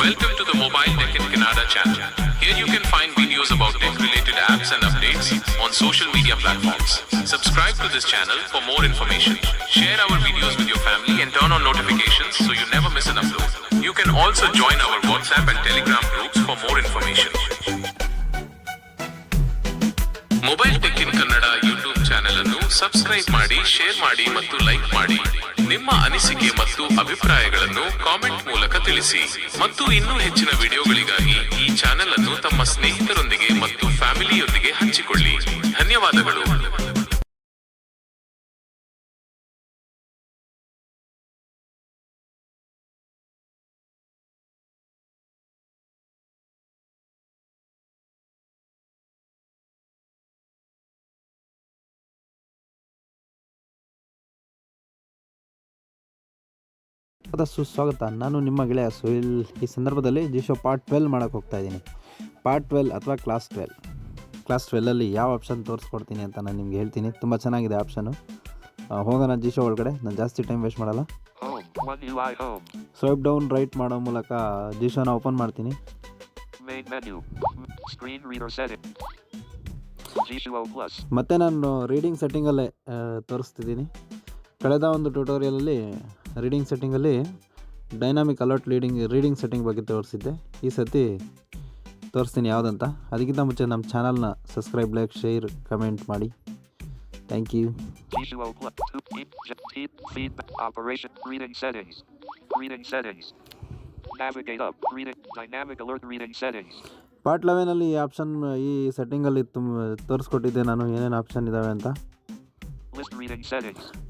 Welcome to the Mobile Tech in Kannada channel. Here you can find videos about tech-related apps and updates on social media platforms. Subscribe to this channel for more information. Share our videos with your family and turn on notifications so you never miss an upload. You can also join our WhatsApp and Telegram groups for more information. Mobile tech in Kannada YouTube channel ಅನ್ನು subscribe ಮಾಡಿ, share ಮಾಡಿ ಮತ್ತು like ಮಾಡಿ. ನಿಮ್ಮ ಅನಿಸಿಕೆ ಮತ್ತು ಅಭಿಪ್ರಾಯಗಳನ್ನು comment ಮೂಲಕ ತಿಳಿಸಿ. ಮತ್ತು ಇನ್ನೂ ಹೆಚ್ಚಿನ ವಿಡಿಯೋಗಳಿಗಾಗಿ ಈ ಚಾನೆಲ್ ಅನ್ನು ತಮ್ಮ ಸ್ನೇಹಿತರೊಂದಿಗೆ ಮತ್ತು ಫ್ಯಾಮಿಲಿಯೊಂದಿಗೆ ಹಂಚಿಕೊಳ್ಳಿ. ಧನ್ಯವಾದಗಳು. ಸುಸ್ವಾಗತ. ನಾನು ನಿಮ್ಮ ಗೆಳೆಯ ಸುಹಿಲ್. ಈ ಸಂದರ್ಭದಲ್ಲಿ ಜಿಶೋ ಪಾರ್ಟ್ 12 ಮಾಡೋಕ್ಕೆ ಹೋಗ್ತಾ ಇದ್ದೀನಿ. ಪಾರ್ಟ್ 12 ಅಥವಾ ಕ್ಲಾಸ್ 12ಅಲ್ಲಿ ಯಾವ ಆಪ್ಷನ್ ತೋರಿಸ್ಕೊಡ್ತೀನಿ ಅಂತ ನಾನು ನಿಮ್ಗೆ ಹೇಳ್ತೀನಿ. ತುಂಬ ಚೆನ್ನಾಗಿದೆ ಆಪ್ಷನು. ಹೋಗೋಣ ಜಿಶೋ ಒಳಗಡೆ. ನಾನು ಜಾಸ್ತಿ ಟೈಮ್ ವೇಸ್ಟ್ ಮಾಡಲ್ಲ. ಸ್ವೈಪ್ ಡೌನ್ ರೈಟ್ ಮಾಡೋ ಮೂಲಕ ಜಿಶೋನ ಓಪನ್ ಮಾಡ್ತೀನಿ. ಮತ್ತು ನಾನು ರೀಡಿಂಗ್ ಸೆಟ್ಟಿಂಗಲ್ಲೇ ತೋರಿಸ್ತಿದ್ದೀನಿ. ಕಳೆದ ಒಂದು ಟ್ಯುಟೋರಿಯಲಲ್ಲಿ ರೀಡಿಂಗ್ ಸೆಟ್ಟಿಂಗಲ್ಲಿ ಡೈನಾಮಿಕ್ ಅಲರ್ಟ್ ರೀಡಿಂಗ್ ಸೆಟ್ಟಿಂಗ್ ಬಗ್ಗೆ ತೋರಿಸಿದ್ದೆ. ಈ ಸತಿ ತೋರಿಸ್ತೀನಿ ಯಾವುದಂತ. ಅದಕ್ಕಿಂತ ಮುಂಚೆ ನಮ್ಮ ಚಾನಲ್ನ ಸಬ್ಸ್ಕ್ರೈಬ್, ಲೈಕ್, ಶೇರ್, ಕಮೆಂಟ್ ಮಾಡಿ. Thank you. ಪಾರ್ಟ್ 11ಅಲ್ಲಿ ಈ ಆಪ್ಷನ್, ಈ ಸೆಟ್ಟಿಂಗಲ್ಲಿ ತೋರಿಸ್ಕೊಟ್ಟಿದ್ದೆ ನಾನು ಏನೇನು ಆಪ್ಷನ್ ಇದ್ದಾವೆ ಅಂತ.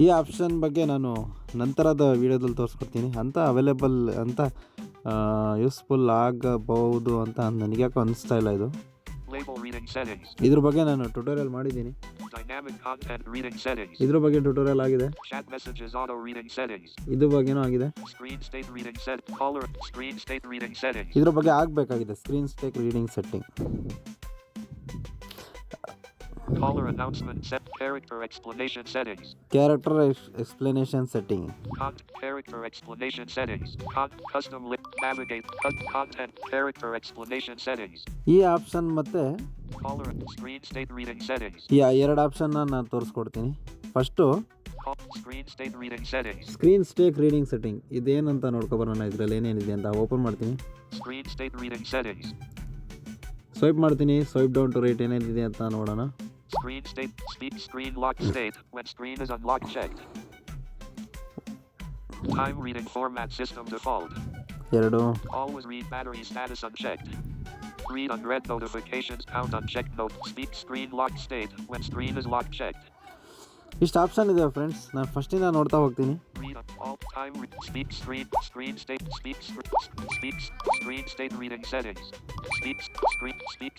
ಈ ಆಪ್ಷನ್ ಬಗ್ಗೆ ನಾನು ನಂತರದ ವೀಡಿಯೋದಲ್ಲಿ ತೋರಿಸ್ಕೊಡ್ತೀನಿ. ಅಂತ ಅವೈಲೇಬಲ್ ಅಂತ ಯೂಸ್ಫುಲ್ ಆಗಬಹುದು ಅಂತ ನನಗೆ ಯಾಕೋ ಅನಿಸ್ತಾ ಇಲ್ಲ. ಇದ್ರ ಬಗ್ಗೆ ನಾನು ಟ್ಯುಟೋರಿಯಲ್ ಮಾಡಿದ್ದೀನಿ. ಇದ್ರ ಬಗ್ಗೆ ಟ್ಯುಟೋರಿಯಲ್ ಆಗಿದೆ. ಇದ್ರ ಬಗ್ಗೆನೂ ಆಗಿದೆ. ಇದ್ರ ಬಗ್ಗೆ ಆಗಬೇಕಾಗಿದೆ screen state reading setting. Caller announcement set. Character explanation settings. Character explanation setting. Character explanation settings. Custom navigate. Content. Character explanation settings. ಈ ಆಪ್ಷನ್ ಮತ್ತೆ Caller screen state reading settings. ಈ ಎರಡು ಆಪ್ಷನ್ ನಾನು ತೋರಿಸ್ಕೊಡ್ತೀನಿ. First screen state reading settings. Screen state reading setting. ಇದೇನಂತ ನೋಡ್ಕೊಬರೋಣ. ಇದರಲ್ಲಿ ಏನೇನಿದೆ ಅಂತ ಓಪನ್ ಮಾಡ್ತೀನಿ. Screen state reading settings. Swipe ಮಾಡ್ತೀನಿ. ಸ್ವೈಪ್ ಡೌನ್ ಟು ರೈಟ್ ಏನೇನಿದೆ ಅಂತ ನೋಡೋಣ. Screen state. Speak screen lock state when screen is unlocked checked. Time reading format system default. ಎರಡು. Always read battery status unchecked. Read unread notifications count unchecked note. Speak screen lock state when screen is locked checked. ಇಷ್ಟು option ಇದೆ friends. ನಾನು ಫಸ್ಟಿಂದ ನೋಡ್ತಾ ಹೋಗ್ತೀನಿ. Read all time speak screen state speak screen state reading settings. Speak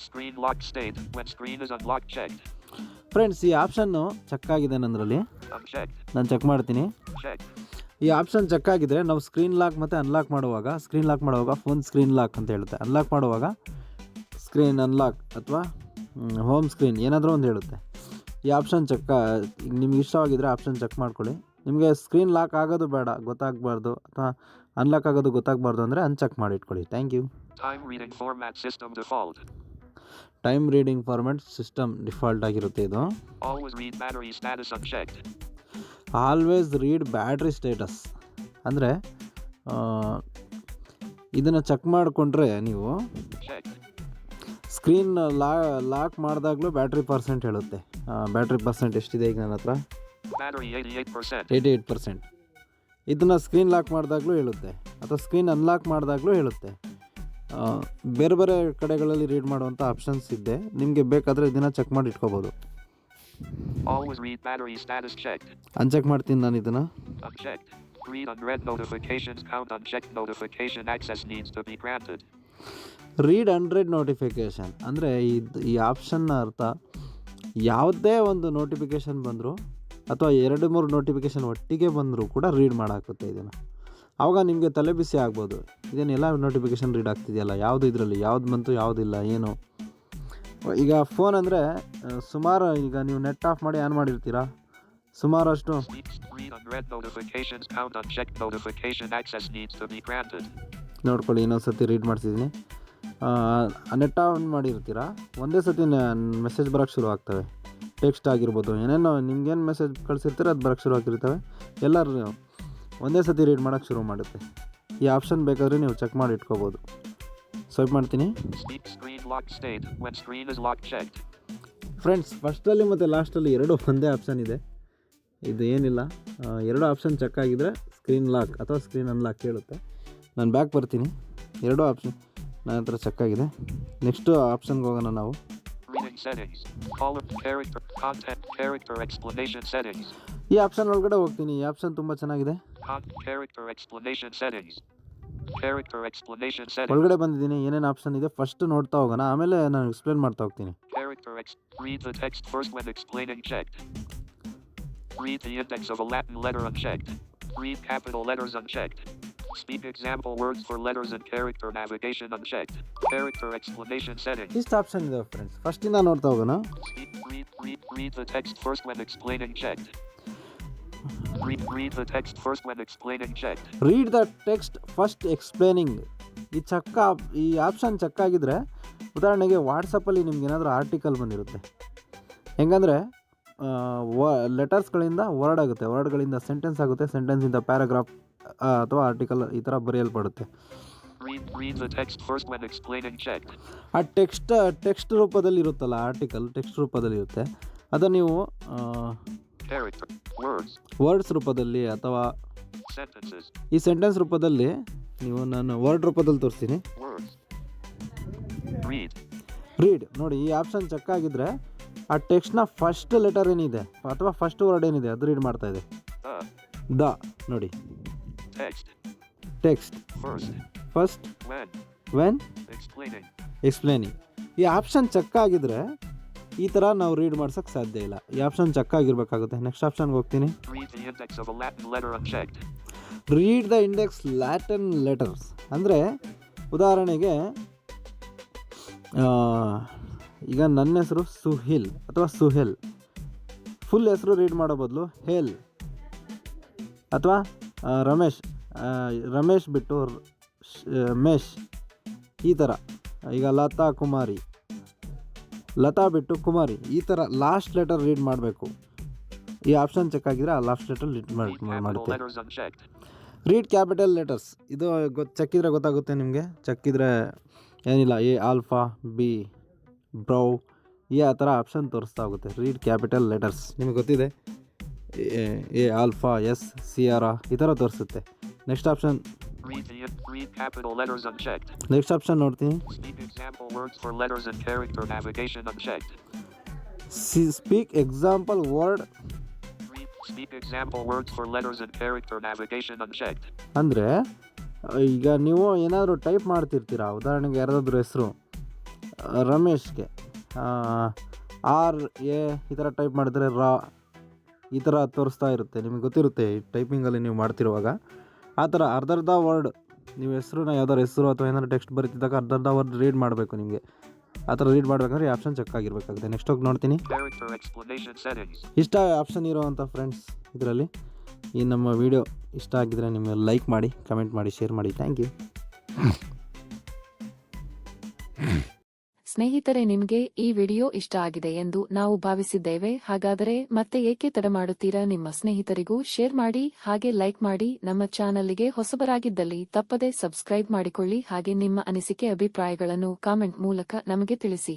screen lock state when screen is unlocked checked. Friends, ಈ option check ಆಗಿದೆ ನನ್ನದ್ರಲ್ಲಿ. ನಾನು check ಮಾಡ್ತೀನಿ. ಈ ಆಪ್ಷನ್ ಚೆಕ್ ಆಗಿದ್ರೆ ನಾವು ಸ್ಕ್ರೀನ್ ಲಾಕ್ ಮತ್ತು ಅನ್ಲಾಕ್ ಮಾಡುವಾಗ ಫೋನ್ ಸ್ಕ್ರೀನ್ ಲಾಕ್ ಅಂತ ಹೇಳುತ್ತೆ. ಅನ್ಲಾಕ್ ಮಾಡುವಾಗ ಸ್ಕ್ರೀನ್ ಅನ್ಲಾಕ್ ಅಥವಾ ಹೋಮ್ ಸ್ಕ್ರೀನ್ ಏನಾದರೂ ಒಂದು ಹೇಳುತ್ತೆ. ಈ ಆಪ್ಷನ್ ನಿಮ್ಗೆ ಇಷ್ಟವಾಗಿದ್ದರೆ ಆಪ್ಷನ್ ಚೆಕ್ ಮಾಡ್ಕೊಳ್ಳಿ. ನಿಮಗೆ ಸ್ಕ್ರೀನ್ ಲಾಕ್ ಆಗೋದು ಬೇಡ, ಗೊತ್ತಾಗಬಾರ್ದು, ಅಥವಾ ಅನ್ಲಾಕ್ ಆಗೋದು ಗೊತ್ತಾಗಬಾರ್ದು ಅಂದರೆ ಅನ್ಚೆಕ್ ಮಾಡಿ ಇಟ್ಕೊಳ್ಳಿ. Thank you. Time reading format system default. Time reading format system default ಆಗಿರುತ್ತೆ ಇದು. Always read battery status unchecked. Always read battery status ಅಂದರೆ ಇದನ್ನು ಚೆಕ್ ಮಾಡಿಕೊಂಡ್ರೆ ನೀವು ಸ್ಕ್ರೀನ್ ಲಾಕ್ ಮಾಡಿದಾಗಲೂ ಬ್ಯಾಟ್ರಿ ಪರ್ಸೆಂಟ್ ಹೇಳುತ್ತೆ. ಬ್ಯಾಟ್ರಿ ಪರ್ಸೆಂಟ್ ಎಷ್ಟಿದೆ ಈಗ ನನ್ನ ಹತ್ರ? 88%. ಇದನ್ನು ಸ್ಕ್ರೀನ್ ಲಾಕ್ ಮಾಡಿದಾಗಲೂ ಹೇಳುತ್ತೆ ಅಥವಾ ಸ್ಕ್ರೀನ್ ಅನ್ಲಾಕ್ ಮಾಡಿದಾಗಲೂ ಹೇಳುತ್ತೆ. ಬೇರೆ ಬೇರೆ ಕಡೆಗಳಲ್ಲಿ ರೀಡ್ ಮಾಡುವಂಥ ಆಪ್ಷನ್ಸ್ ಇದೆ. ನಿಮಗೆ ಬೇಕಾದರೆ ಇದನ್ನು ಚೆಕ್ ಮಾಡಿ ಇಟ್ಕೋಬೋದು. ಅನ್ಚೆಕ್ ಮಾಡ್ತೀನಿ ನಾನು ಇದನ್ನು. Read unread notifications count unchecked notification access needs to be granted. Read unread notification ಅಂದರೆ ಈ ಆಪ್ಷನ್ನ ಅರ್ಥ ಯಾವುದೇ ಒಂದು ನೋಟಿಫಿಕೇಷನ್ ಬಂದರೂ ಅಥವಾ 2-3 ನೋಟಿಫಿಕೇಷನ್ ಒಟ್ಟಿಗೆ ಬಂದರೂ ಕೂಡ ರೀಡ್ ಮಾಡಾಕುತ್ತೆ ಇದನ್ನು. ಆವಾಗ ನಿಮಗೆ ತಲೆ ಬಿಸಿ ಆಗ್ಬೋದು, ಇದನ್ನೆಲ್ಲ ನೋಟಿಫಿಕೇಷನ್ ರೀಡ್ ಆಗ್ತಿದೆಯಲ್ಲ, ಯಾವುದು ಇದರಲ್ಲಿ ಯಾವ್ದು ಬಂತು ಯಾವುದಿಲ್ಲ ಏನು. ಈಗ ಫೋನ್ ಅಂದರೆ ಸುಮಾರು, ಈಗ ನೀವು ನೆಟ್ ಆಫ್ ಮಾಡಿ ಆನ್ ಮಾಡಿರ್ತೀರಾ, ಸುಮಾರಷ್ಟು ನೋಡ್ಕೊಳ್ಳಿ, ಇನ್ನೊಂದು ಸತಿ ರೀಡ್ ಮಾಡ್ತಿದ್ದೀನಿ. ನೆಟ್ ಆನ್ ಮಾಡಿರ್ತೀರ, ಒಂದೇ ಸತಿ ಮೆಸೇಜ್ ಬರೋಕ್ಕೆ ಶುರು ಆಗ್ತವೆ. ಟೆಕ್ಸ್ಟ್ ಆಗಿರ್ಬೋದು, ಏನೇನೋ ನಿಮ್ಗೇನು ಮೆಸೇಜ್ ಕಳಿಸಿರ್ತೀರ ಅದು ಬರೋಕ್ಕೆ ಶುರು ಆಗಿರ್ತವೆ. ಎಲ್ಲರೂ ಒಂದೇ ಸತಿ ರೀಡ್ ಮಾಡೋಕ್ಕೆ ಶುರು ಮಾಡುತ್ತೆ. ಈ ಆಪ್ಷನ್ ಬೇಕಾದರೆ ನೀವು ಚೆಕ್ ಮಾಡಿ ಇಟ್ಕೋಬೋದು. ಸ್ವೈಪ್ ಮಾಡ್ತೀನಿ. ಫ್ರೆಂಡ್ಸ್, ಫಸ್ಟಲ್ಲಿ ಮತ್ತು ಲಾಸ್ಟಲ್ಲಿ ಎರಡು ಒಂದೇ ಆಪ್ಷನ್ ಇದೆ. ಇದು ಏನಿಲ್ಲ, ಎರಡು ಆಪ್ಷನ್ ಚೆಕ್ ಆಗಿದ್ದರೆ ಸ್ಕ್ರೀನ್ ಲಾಕ್ ಅಥವಾ ಸ್ಕ್ರೀನ್ ಅನ್ಲಾಕ್ ಕೇಳುತ್ತೆ. ನಾನು ಬ್ಯಾಕ್ ಬರ್ತೀನಿ. ಎರಡು ಆಪ್ಷನ್ ನನ್ನ ಹತ್ರ ಚೆಕ್ ಆಗಿದೆ. ನೆಕ್ಸ್ಟು ಆಪ್ಷನ್ಗೆ ಹೋಗೋಣ ನಾವು. ಈ ಆಪ್ಷನ್ ಒಳಗಡೆ ಹೋಗ್ತೀನಿ. ಈ ಆಪ್ಷನ್ ತುಂಬ ಚೆನ್ನಾಗಿದೆ. ಒಳಗಡೆ ಬಂದಿದ್ದೀನಿ. ಏನೇನು ಆಪ್ಷನ್ ಇದೆ ಫಸ್ಟ್ ನೋಡ್ತಾ ಹೋಗೋಣ, ಆಮೇಲೆ ನಾನು ಎಕ್ಸ್ಪ್ಲೇನ್ ಮಾಡ್ತಾ ಹೋಗ್ತೀನಿ. Read the text first when explaining checked. Read the index of a Latin letter unchecked. Read capital letters unchecked. Speak example words for letters and character navigation unchecked. Character explanation settings. ಇಷ್ಟು option ಇದೆ friends. ಫಸ್ಟಿಂದ ನೋಡ್ತಾ ಹೋಗೋಣ. Read the text first when explaining checked. Read the text first when explaining checked. Read the text first explaining. ಈ option check ಆಗಿದ್ರೆ, ಉದಾಹರಣೆಗೆ ವಾಟ್ಸಪ್ಪಲ್ಲಿ ನಿಮ್ಗೆ ಏನಾದರೂ ಆರ್ಟಿಕಲ್ ಬಂದಿರುತ್ತೆ. ಹೆಂಗಂದರೆ ಲೆಟರ್ಸ್ಗಳಿಂದ ವರ್ಡ್ ಆಗುತ್ತೆ, ವರ್ಡ್ಗಳಿಂದ ಸೆಂಟೆನ್ಸ್ ಆಗುತ್ತೆ, ಸೆಂಟೆನ್ಸಿಂದ ಪ್ಯಾರಾಗ್ರಾಫ್ ಅಥವಾ ಆರ್ಟಿಕಲ್ ಈ ಥರ ಬರೆಯಲ್ಪಡುತ್ತೆ. ಆ ಟೆಕ್ಸ್ಟ್ ರೂಪದಲ್ಲಿ ಇರುತ್ತಲ್ಲ, ಆರ್ಟಿಕಲ್ ಟೆಕ್ಸ್ಟ್ ರೂಪದಲ್ಲಿ ಇರುತ್ತೆ. ಅದನ್ನು ನೀವು ವರ್ಡ್ಸ್ ರೂಪದಲ್ಲಿ ಅಥವಾ ಈ ಸೆಂಟೆನ್ಸ್ ರೂಪದಲ್ಲಿ ನೀವು, ನಾನು ವರ್ಡ್ ರೂಪದಲ್ಲಿ ತೋರಿಸ್ತೀನಿ. ರೀಡ್ ನೋಡಿ, ಈ ಆಪ್ಷನ್ ಚೆಕ್ ಆಗಿದ್ರೆ ಆ ಟೆಕ್ಸ್ಟ್ನ ಫಸ್ಟ್ ಲೆಟರ್ ಏನಿದೆ ಅಥವಾ ಫಸ್ಟ್ ವರ್ಡ್ ಏನಿದೆ ಅದು ರೀಡ್ ಮಾಡ್ತಾ ಇದೆ. ದ ನೋಡಿ, ಟೆಕ್ಸ್ಟ್ ಫಸ್ಟ್ ವೆನ್ ಎಕ್ಸ್ಪ್ಲೇನಿಂಗ್. ಈ ಆಪ್ಷನ್ ಚೆಕ್ ಆಗಿದ್ರೆ ಈ ಥರ ನಾವು ರೀಡ್ ಮಾಡ್ಸೋಕ್ಕೆ ಸಾಧ್ಯ ಇಲ್ಲ. ಈ ಆಪ್ಷನ್ ಚೆಕ್ ಆಗಿರ್ಬೇಕಾಗುತ್ತೆ. ನೆಕ್ಸ್ಟ್ ಆಪ್ಷನ್ಗೆ ಹೋಗ್ತೀನಿ. Read the index Latin letters. ಅಂದರೆ ಉದಾಹರಣೆಗೆ ಈಗ ನನ್ನ ಹೆಸರು ಸುಹಿಲ್ ಅಥವಾ ಸುಹೆಲ್, ಫುಲ್ ಹೆಸರು ರೀಡ್ ಮಾಡೋ ಬದಲು ಹೇಲ್, ಅಥವಾ ರಮೇಶ್ ಬಿಟ್ಟು ಮೇಶ್, ಈ ಥರ. ಈಗ ಲತಾ ಬಿಟ್ಟು ಕುಮಾರಿ, ಈ ಥರ ಲಾಸ್ಟ್ ಲೆಟರ್ ರೀಡ್ ಮಾಡಬೇಕು. ಈ ಆಪ್ಷನ್ ಚೆಕ್ ಆಗಿದ್ರೆ ಆ ಲಾಸ್ಟ್ ಲೆಟರ್ ರೀಡ್ ಮಾಡುತ್ತೆ. ರೀಡ್ ಕ್ಯಾಪಿಟಲ್ ಲೆಟರ್ಸ್, ಇದು ಚೆಕ್ಕಿದ್ರೆ ಗೊತ್ತಾಗುತ್ತೆ ನಿಮಗೆ. ಚೆಕ್ಕಿದ್ರೆ ಏನಿಲ್ಲ, ಎ ಆಲ್ಫಾ, ಬಿ ಬ್ರೌ, ಈ ಆ ಥರ ಆಪ್ಷನ್ ತೋರಿಸ್ತಾ ಹೋಗುತ್ತೆ. ರೀಡ್ ಕ್ಯಾಪಿಟಲ್ ಲೆಟರ್ಸ್ ನಿಮಗೆ ಗೊತ್ತಿದೆ, ಎ ಆಲ್ಫಾ, ಎಸ್ ಸಿಯಾರಾ, ಈ ಥರ ತೋರಿಸುತ್ತೆ. ನೆಕ್ಸ್ಟ್ ಆಪ್ಷನ್ ನೆಕ್ಸ್ಟ್ ಆಪ್ಷನ್ ನೋಡ್ತೀನಿ. Speak example word. ಅಂದರೆ ಈಗ ನೀವು ಏನಾದರೂ ಟೈಪ್ ಮಾಡ್ತಿರ್ತೀರಾ, ಉದಾಹರಣೆಗೆ ಯಾರಾದ್ರೂ ಹೆಸರು ರಮೇಶ್ಗೆ RA ಈ ಥರ ಟೈಪ್ ಮಾಡಿದ್ರೆ ಈ ಥರ ತೋರಿಸ್ತಾ ಇರುತ್ತೆ. ನಿಮಗೆ ಗೊತ್ತಿರುತ್ತೆ ಟೈಪಿಂಗಲ್ಲಿ ನೀವು ಮಾಡ್ತಿರುವಾಗ. ಆ ಥರ ಅರ್ಧರ್ಧ ವರ್ಡ್ ನೀವು ಹೆಸರನ್ನ ಯಾವ್ದಾದ್ರು ಹೆಸರು ಅಥವಾ ಏನಾದ್ರು ಟೆಕ್ಸ್ಟ್ ಬರೀತಿದ್ದಾಗ ಅರ್ಧರ್ಧ ವರ್ಡ್ ರೀಡ್ ಮಾಡಬೇಕು ನಿಮಗೆ. ಆ ಥರ ರೀಡ್ ಮಾಡಬೇಕಂದ್ರೆ ಈ ಆಪ್ಷನ್ ಚೆಕ್ ಆಗಿರಬೇಕಾಗುತ್ತೆ. ನೆಕ್ಸ್ಟ್ ಹೋಗಿ ನೋಡ್ತೀನಿ. ಇಷ್ಟ ಆಪ್ಷನ್ ಇರೋವಂಥ ಫ್ರೆಂಡ್ಸ್ ಇದರಲ್ಲಿ. ಈ ನಮ್ಮ ವಿಡಿಯೋ ಇಷ್ಟ ಆಗಿದ್ರೆ ನಿಮಗೆ ಲೈಕ್ ಮಾಡಿ, ಕಮೆಂಟ್ ಮಾಡಿ, ಶೇರ್ ಮಾಡಿ. Thank you. ಸ್ನೇಹಿತರೆ, ನಿಮಗೆ ಈ ವಿಡಿಯೋ ಇಷ್ಟ ಆಗಿದೆ ಎಂದು ನಾವು ಭಾವಿಸಿದ್ದೇವೆ. ಹಾಗಾದರೆ ಮತ್ತೆ ಏಕೆ ತಡ ಮಾಡುತ್ತೀರಾ? ನಿಮ್ಮ ಸ್ನೇಹಿತರಿಗೂ ಶೇರ್ ಮಾಡಿ, ಹಾಗೆ ಲೈಕ್ ಮಾಡಿ. ನಮ್ಮ ಚಾನಲ್ಗೆ ಹೊಸಬರಾಗಿದ್ದಲ್ಲಿ ತಪ್ಪದೆ ಸಬ್ಸ್ಕ್ರೈಬ್ ಮಾಡಿಕೊಳ್ಳಿ. ಹಾಗೆ ನಿಮ್ಮ ಅನಿಸಿಕೆ ಅಭಿಪ್ರಾಯಗಳನ್ನು ಕಾಮೆಂಟ್ ಮೂಲಕ ನಮಗೆ ತಿಳಿಸಿ.